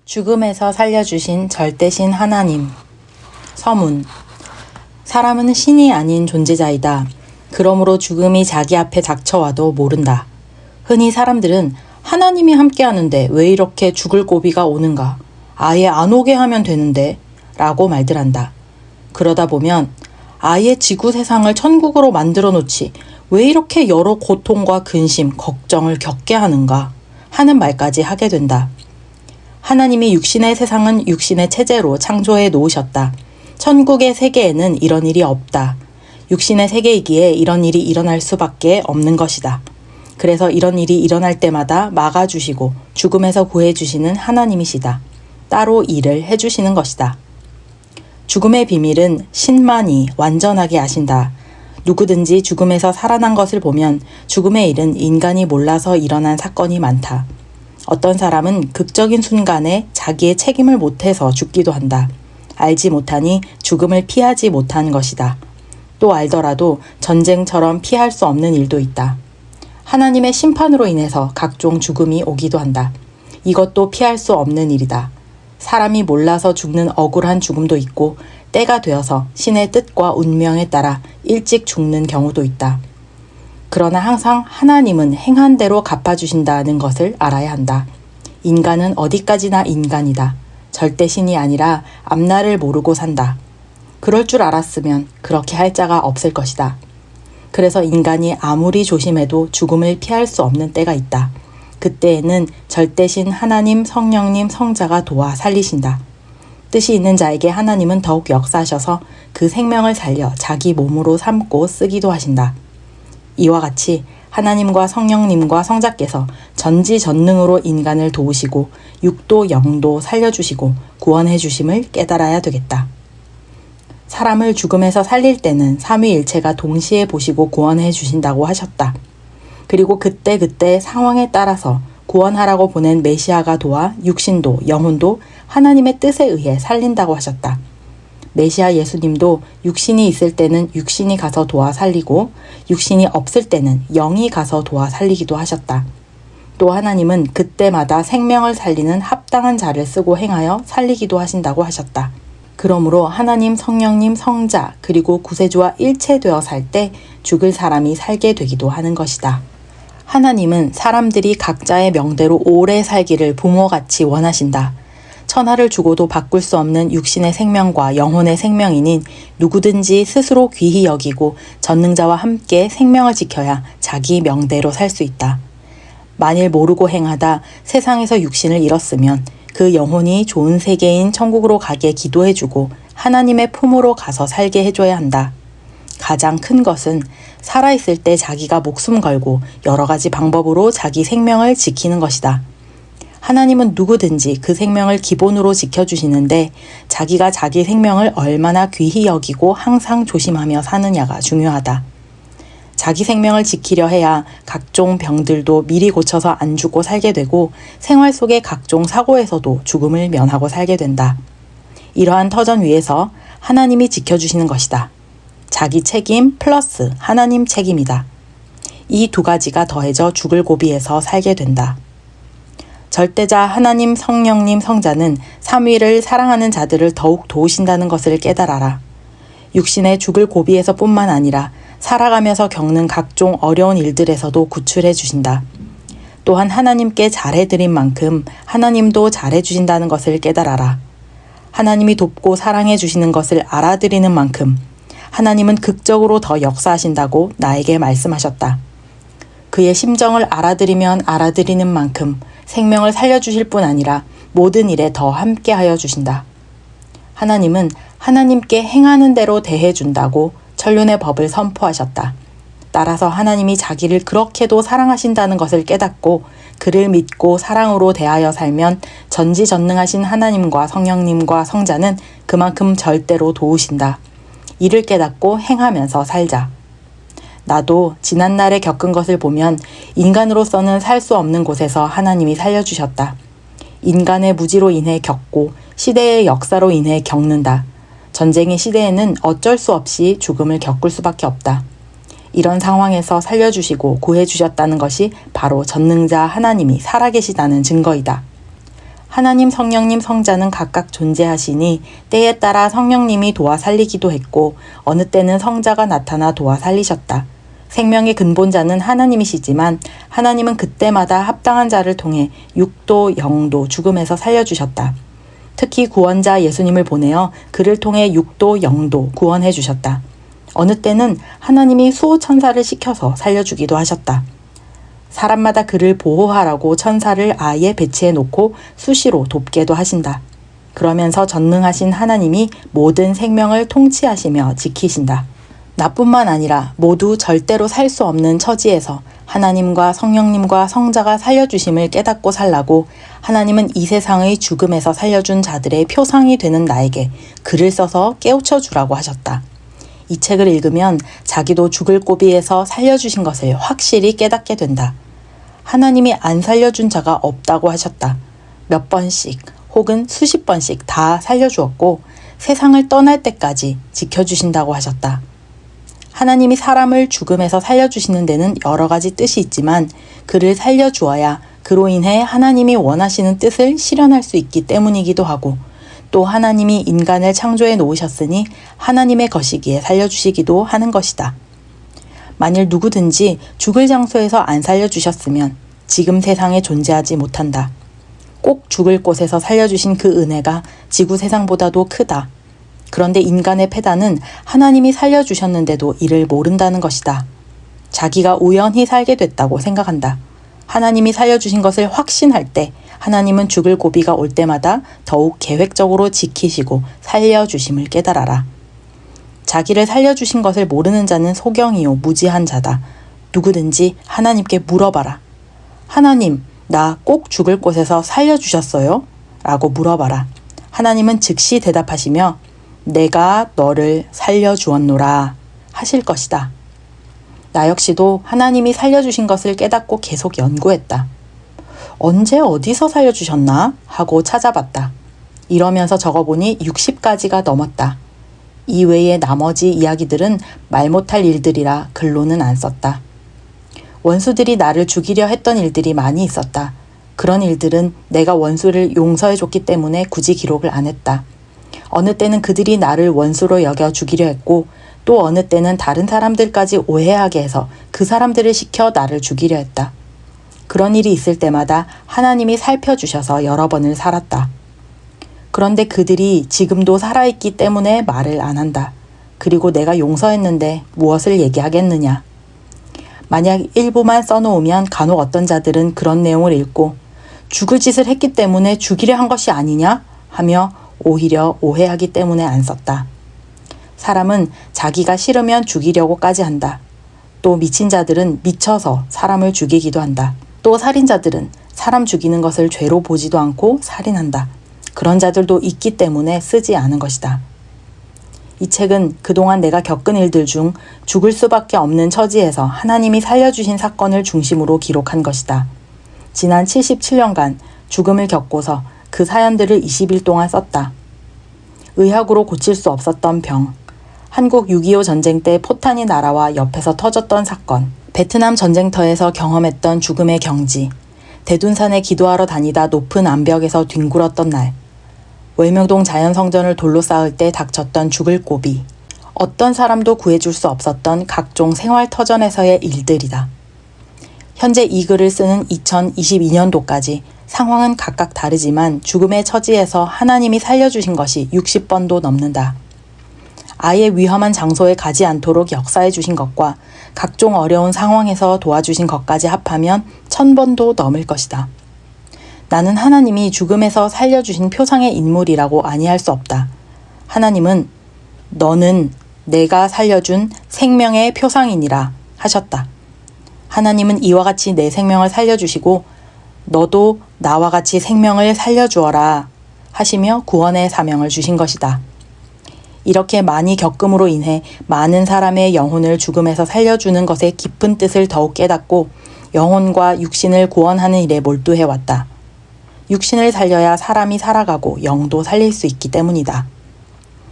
죽음에서 살려주신 절대신 하나님. 서문. 사람은 신이 아닌 존재자이다. 그러므로 죽음이 자기 앞에 닥쳐와도 모른다. 흔히 사람들은 하나님이 함께하는데 왜 이렇게 죽을 고비가 오는가? 아예 안 오게 하면 되는데 라고 말들 한다. 그러다 보면 아예 지구 세상을 천국으로 만들어 놓지 왜 이렇게 여러 고통과 근심, 걱정을 겪게 하는가 하는 말까지 하게 된다. 하나님이 육신의 세상은 육신의 체제로 창조해 놓으셨다. 천국의 세계에는 이런 일이 없다. 육신의 세계이기에 이런 일이 일어날 수밖에 없는 것이다. 그래서 이런 일이 일어날 때마다 막아주시고 죽음에서 구해주시는 하나님이시다. 따로 일을 해주시는 것이다. 죽음의 비밀은 신만이 완전하게 아신다. 누구든지 죽음에서 살아난 것을 보면 죽음의 일은 인간이 몰라서 일어난 사건이 많다. 어떤 사람은 극적인 순간에 자기의 책임을 못해서 죽기도 한다. 알지 못하니 죽음을 피하지 못한 것이다. 또 알더라도 전쟁처럼 피할 수 없는 일도 있다. 하나님의 심판으로 인해서 각종 죽음이 오기도 한다. 이것도 피할 수 없는 일이다. 사람이 몰라서 죽는 억울한 죽음도 있고 때가 되어서 신의 뜻과 운명에 따라 일찍 죽는 경우도 있다. 그러나 항상 하나님은 행한 대로 갚아주신다는 것을 알아야 한다. 인간은 어디까지나 인간이다. 절대 신이 아니라 앞날을 모르고 산다. 그럴 줄 알았으면 그렇게 할 자가 없을 것이다. 그래서 인간이 아무리 조심해도 죽음을 피할 수 없는 때가 있다. 그때에는 절대신 하나님, 성령님, 성자가 도와 살리신다. 뜻이 있는 자에게 하나님은 더욱 역사하셔서 그 생명을 살려 자기 몸으로 삼고 쓰기도 하신다. 이와 같이 하나님과 성령님과 성자께서 전지전능으로 인간을 도우시고 육도 영도 살려주시고 구원해 주심을 깨달아야 되겠다. 사람을 죽음에서 살릴 때는 삼위일체가 동시에 보시고 구원해 주신다고 하셨다. 그리고 그때그때 상황에 따라서 구원하라고 보낸 메시아가 도와 육신도 영혼도 하나님의 뜻에 의해 살린다고 하셨다. 메시아 예수님도 육신이 있을 때는 육신이 가서 도와 살리고 육신이 없을 때는 영이 가서 도와 살리기도 하셨다. 또 하나님은 그때마다 생명을 살리는 합당한 자를 쓰고 행하여 살리기도 하신다고 하셨다. 그러므로 하나님, 성령님, 성자 그리고 구세주와 일체되어 살 때 죽을 사람이 살게 되기도 하는 것이다. 하나님은 사람들이 각자의 명대로 오래 살기를 부모같이 원하신다. 천하를 주고도 바꿀 수 없는 육신의 생명과 영혼의 생명이니 누구든지 스스로 귀히 여기고 전능자와 함께 생명을 지켜야 자기 명대로 살 수 있다. 만일 모르고 행하다 세상에서 육신을 잃었으면 그 영혼이 좋은 세계인 천국으로 가게 기도해주고 하나님의 품으로 가서 살게 해줘야 한다. 가장 큰 것은 살아있을 때 자기가 목숨 걸고 여러 가지 방법으로 자기 생명을 지키는 것이다. 하나님은 누구든지 그 생명을 기본으로 지켜주시는데 자기가 자기 생명을 얼마나 귀히 여기고 항상 조심하며 사느냐가 중요하다. 자기 생명을 지키려 해야 각종 병들도 미리 고쳐서 안 죽고 살게 되고 생활 속의 각종 사고에서도 죽음을 면하고 살게 된다. 이러한 터전 위에서 하나님이 지켜주시는 것이다. 자기 책임 플러스 하나님 책임이다. 이 두 가지가 더해져 죽을 고비에서 살게 된다. 절대자 하나님, 성령님, 성자는 삼위를 사랑하는 자들을 더욱 도우신다는 것을 깨달아라. 육신의 죽을 고비에서 뿐만 아니라 살아가면서 겪는 각종 어려운 일들에서도 구출해 주신다. 또한 하나님께 잘해드린 만큼 하나님도 잘해주신다는 것을 깨달아라. 하나님이 돕고 사랑해 주시는 것을 알아들이는 만큼 하나님은 극적으로 더 역사하신다고 나에게 말씀하셨다. 그의 심정을 알아들이면 알아들이는 만큼 생명을 살려주실 뿐 아니라 모든 일에 더 함께하여 주신다. 하나님은 하나님께 행하는 대로 대해준다고 천륜의 법을 선포하셨다. 따라서 하나님이 자기를 그렇게도 사랑하신다는 것을 깨닫고 그를 믿고 사랑으로 대하여 살면 전지전능하신 하나님과 성령님과 성자는 그만큼 절대로 도우신다. 이를 깨닫고 행하면서 살자. 나도 지난날에 겪은 것을 보면 인간으로서는 살 수 없는 곳에서 하나님이 살려주셨다. 인간의 무지로 인해 겪고 시대의 역사로 인해 겪는다. 전쟁의 시대에는 어쩔 수 없이 죽음을 겪을 수밖에 없다. 이런 상황에서 살려주시고 구해주셨다는 것이 바로 전능자 하나님이 살아계시다는 증거이다. 하나님, 성령님, 성자는 각각 존재하시니 때에 따라 성령님이 도와 살리기도 했고 어느 때는 성자가 나타나 도와 살리셨다. 생명의 근본자는 하나님이시지만 하나님은 그때마다 합당한 자를 통해 육도, 영도, 죽음에서 살려주셨다. 특히 구원자 예수님을 보내어 그를 통해 육도, 영도 구원해 주셨다. 어느 때는 하나님이 수호천사를 시켜서 살려주기도 하셨다. 사람마다 그를 보호하라고 천사를 아예 배치해 놓고 수시로 돕게도 하신다. 그러면서 전능하신 하나님이 모든 생명을 통치하시며 지키신다. 나뿐만 아니라 모두 절대로 살 수 없는 처지에서 하나님과 성령님과 성자가 살려주심을 깨닫고 살라고 하나님은 이 세상의 죽음에서 살려준 자들의 표상이 되는 나에게 글을 써서 깨우쳐 주라고 하셨다. 이 책을 읽으면 자기도 죽을 고비에서 살려주신 것을 확실히 깨닫게 된다. 하나님이 안 살려준 자가 없다고 하셨다. 몇 번씩 혹은 수십 번씩 다 살려주었고 세상을 떠날 때까지 지켜주신다고 하셨다. 하나님이 사람을 죽음에서 살려주시는 데는 여러 가지 뜻이 있지만 그를 살려주어야 그로 인해 하나님이 원하시는 뜻을 실현할 수 있기 때문이기도 하고 또 하나님이 인간을 창조해 놓으셨으니 하나님의 것이기에 살려주시기도 하는 것이다. 만일 누구든지 죽을 장소에서 안 살려주셨으면 지금 세상에 존재하지 못한다. 꼭 죽을 곳에서 살려주신 그 은혜가 지구 세상보다도 크다. 그런데 인간의 패단은 하나님이 살려주셨는데도 이를 모른다는 것이다. 자기가 우연히 살게 됐다고 생각한다. 하나님이 살려주신 것을 확신할 때 하나님은 죽을 고비가 올 때마다 더욱 계획적으로 지키시고 살려주심을 깨달아라. 자기를 살려주신 것을 모르는 자는 소경이요 무지한 자다. 누구든지 하나님께 물어봐라. 하나님, 나 꼭 죽을 곳에서 살려주셨어요? 라고 물어봐라. 하나님은 즉시 대답하시며 내가 너를 살려주었노라 하실 것이다. 나 역시도 하나님이 살려주신 것을 깨닫고 계속 연구했다. 언제 어디서 살려주셨나 하고 찾아봤다. 이러면서 적어보니 60가지가 넘었다. 이 외에 나머지 이야기들은 말 못할 일들이라 글로는 안 썼다. 원수들이 나를 죽이려 했던 일들이 많이 있었다. 그런 일들은 내가 원수를 용서해줬기 때문에 굳이 기록을 안 했다. 어느 때는 그들이 나를 원수로 여겨 죽이려 했고 또 어느 때는 다른 사람들까지 오해하게 해서 그 사람들을 시켜 나를 죽이려 했다. 그런 일이 있을 때마다 하나님이 살펴주셔서 여러 번을 살았다. 그런데 그들이 지금도 살아있기 때문에 말을 안 한다. 그리고 내가 용서했는데 무엇을 얘기하겠느냐. 만약 일부만 써놓으면 간혹 어떤 자들은 그런 내용을 읽고 죽을 짓을 했기 때문에 죽이려 한 것이 아니냐 하며 오히려 오해하기 때문에 안 썼다. 사람은 자기가 싫으면 죽이려고까지 한다. 또 미친 자들은 미쳐서 사람을 죽이기도 한다. 또 살인자들은 사람 죽이는 것을 죄로 보지도 않고 살인한다. 그런 자들도 있기 때문에 쓰지 않은 것이다. 이 책은 그동안 내가 겪은 일들 중 죽을 수밖에 없는 처지에서 하나님이 살려주신 사건을 중심으로 기록한 것이다. 지난 77년간 죽음을 겪고서 그 사연들을 20일 동안 썼다. 의학으로 고칠 수 없었던 병, 한국 6.25 전쟁 때 포탄이 날아와 옆에서 터졌던 사건, 베트남 전쟁터에서 경험했던 죽음의 경지, 대둔산에 기도하러 다니다 높은 암벽에서 뒹굴었던 날, 월명동 자연성전을 돌로 쌓을 때 닥쳤던 죽을 고비, 어떤 사람도 구해줄 수 없었던 각종 생활터전에서의 일들이다. 현재 이 글을 쓰는 2022년도까지 상황은 각각 다르지만 죽음의 처지에서 하나님이 살려주신 것이 60번도 넘는다. 아예 위험한 장소에 가지 않도록 역사해 주신 것과 각종 어려운 상황에서 도와주신 것까지 합하면 1000번도 넘을 것이다. 나는 하나님이 죽음에서 살려주신 표상의 인물이라고 아니할 수 없다. 하나님은 너는 내가 살려준 생명의 표상이니라 하셨다. 하나님은 이와 같이 내 생명을 살려주시고 너도 나와 같이 생명을 살려주어라 하시며 구원의 사명을 주신 것이다. 이렇게 많이 겪음으로 인해 많은 사람의 영혼을 죽음에서 살려주는 것의 깊은 뜻을 더욱 깨닫고 영혼과 육신을 구원하는 일에 몰두해왔다. 육신을 살려야 사람이 살아가고 영도 살릴 수 있기 때문이다.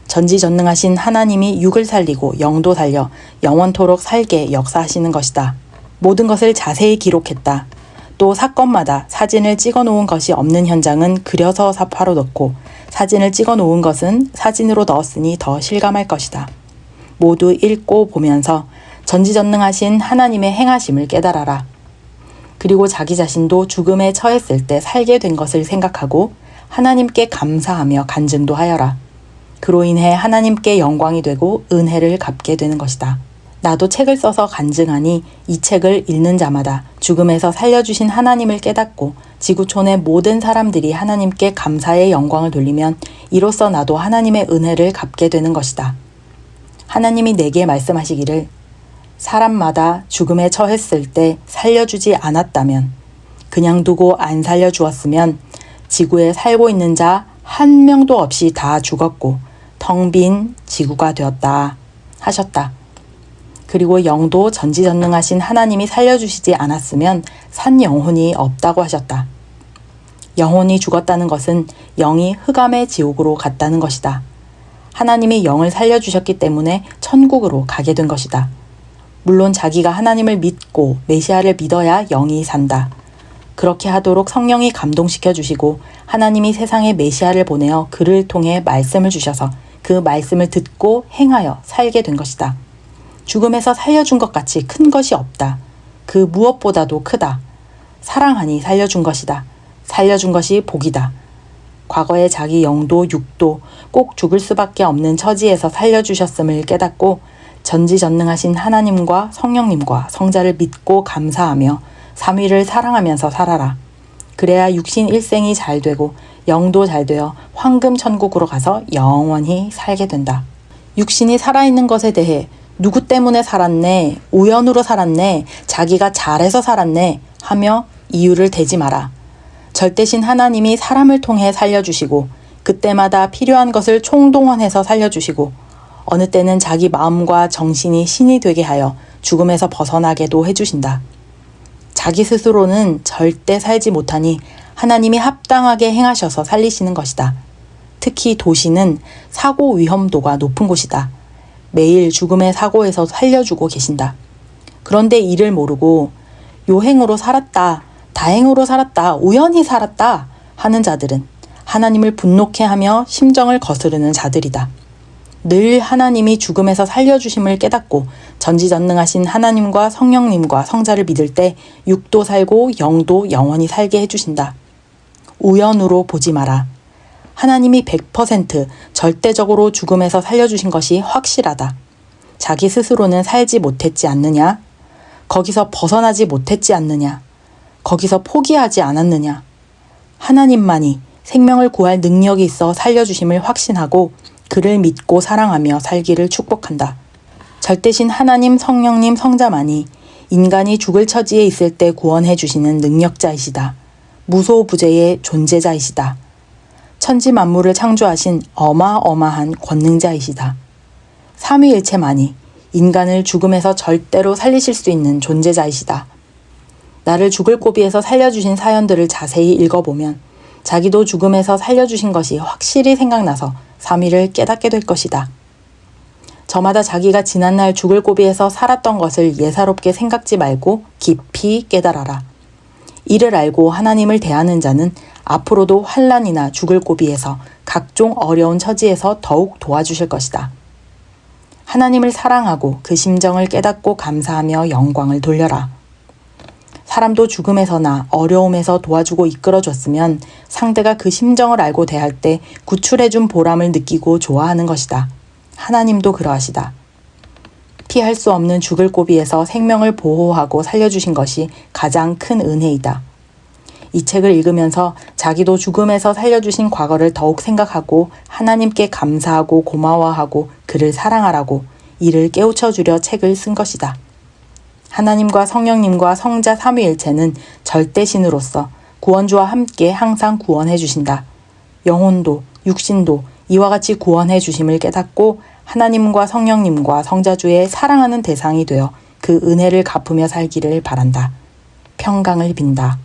전지전능하신 하나님이 육을 살리고 영도 살려 영원토록 살게 역사하시는 것이다. 모든 것을 자세히 기록했다. 또 사건마다 사진을 찍어 놓은 것이 없는 현장은 그려서 사파로 넣고 사진을 찍어 놓은 것은 사진으로 넣었으니 더 실감할 것이다. 모두 읽고 보면서 전지전능하신 하나님의 행하심을 깨달아라. 그리고 자기 자신도 죽음에 처했을 때 살게 된 것을 생각하고 하나님께 감사하며 간증도 하여라. 그로 인해 하나님께 영광이 되고 은혜를 갚게 되는 것이다. 나도 책을 써서 간증하니 이 책을 읽는 자마다 죽음에서 살려주신 하나님을 깨닫고 지구촌의 모든 사람들이 하나님께 감사의 영광을 돌리면 이로써 나도 하나님의 은혜를 갚게 되는 것이다. 하나님이 내게 말씀하시기를 사람마다 죽음에 처했을 때 살려주지 않았다면, 그냥 두고 안 살려주었으면 지구에 살고 있는 자 한 명도 없이 다 죽었고 텅 빈 지구가 되었다 하셨다. 그리고 영도 전지전능하신 하나님이 살려주시지 않았으면 산 영혼이 없다고 하셨다. 영혼이 죽었다는 것은 영이 흑암의 지옥으로 갔다는 것이다. 하나님이 영을 살려주셨기 때문에 천국으로 가게 된 것이다. 물론 자기가 하나님을 믿고 메시아를 믿어야 영이 산다. 그렇게 하도록 성령이 감동시켜 주시고 하나님이 세상에 메시아를 보내어 그를 통해 말씀을 주셔서 그 말씀을 듣고 행하여 살게 된 것이다. 죽음에서 살려준 것 같이 큰 것이 없다. 그 무엇보다도 크다. 사랑하니 살려준 것이다. 살려준 것이 복이다. 과거에 자기 영도 육도 꼭 죽을 수밖에 없는 처지에서 살려주셨음을 깨닫고 전지전능하신 하나님과 성령님과 성자를 믿고 감사하며 삼위를 사랑하면서 살아라. 그래야 육신 일생이 잘 되고 영도 잘 되어 황금 천국으로 가서 영원히 살게 된다. 육신이 살아있는 것에 대해 누구 때문에 살았네, 우연으로 살았네, 자기가 잘해서 살았네 하며 이유를 대지 마라. 절대신 하나님이 사람을 통해 살려주시고 그때마다 필요한 것을 총동원해서 살려주시고 어느 때는 자기 마음과 정신이 신이 되게 하여 죽음에서 벗어나게도 해주신다. 자기 스스로는 절대 살지 못하니 하나님이 합당하게 행하셔서 살리시는 것이다. 특히 도시는 사고 위험도가 높은 곳이다. 매일 죽음의 사고에서 살려주고 계신다. 그런데 이를 모르고 요행으로 살았다, 다행으로 살았다, 우연히 살았다 하는 자들은 하나님을 분노케 하며 심정을 거스르는 자들이다. 늘 하나님이 죽음에서 살려주심을 깨닫고 전지전능하신 하나님과 성령님과 성자를 믿을 때 육도 살고 영도 영원히 살게 해주신다. 우연으로 보지 마라. 하나님이 100% 절대적으로 죽음에서 살려주신 것이 확실하다. 자기 스스로는 살지 못했지 않느냐? 거기서 벗어나지 못했지 않느냐? 거기서 포기하지 않았느냐? 하나님만이 생명을 구할 능력이 있어 살려주심을 확신하고 그를 믿고 사랑하며 살기를 축복한다. 절대신 하나님, 성령님, 성자만이 인간이 죽을 처지에 있을 때 구원해 주시는 능력자이시다. 무소부재의 존재자이시다. 천지 만물을 창조하신 어마어마한 권능자이시다. 삼위일체만이 인간을 죽음에서 절대로 살리실 수 있는 존재자이시다. 나를 죽을 고비에서 살려주신 사연들을 자세히 읽어보면 자기도 죽음에서 살려주신 것이 확실히 생각나서 삼위를 깨닫게 될 것이다. 저마다 자기가 지난날 죽을 고비에서 살았던 것을 예사롭게 생각지 말고 깊이 깨달아라. 이를 알고 하나님을 대하는 자는 앞으로도 환난이나 죽을 고비에서 각종 어려운 처지에서 더욱 도와주실 것이다. 하나님을 사랑하고 그 심정을 깨닫고 감사하며 영광을 돌려라. 사람도 죽음에서나 어려움에서 도와주고 이끌어줬으면 상대가 그 심정을 알고 대할 때 구출해준 보람을 느끼고 좋아하는 것이다. 하나님도 그러하시다. 피할 수 없는 죽을 고비에서 생명을 보호하고 살려주신 것이 가장 큰 은혜이다. 이 책을 읽으면서 자기도 죽음에서 살려주신 과거를 더욱 생각하고 하나님께 감사하고 고마워하고 그를 사랑하라고 이를 깨우쳐 주려 책을 쓴 것이다. 하나님과 성령님과 성자 삼위일체는 절대신으로서 구원주와 함께 항상 구원해 주신다. 영혼도 육신도 이와 같이 구원해 주심을 깨닫고 하나님과 성령님과 성자주의 사랑하는 대상이 되어 그 은혜를 갚으며 살기를 바란다. 평강을 빈다.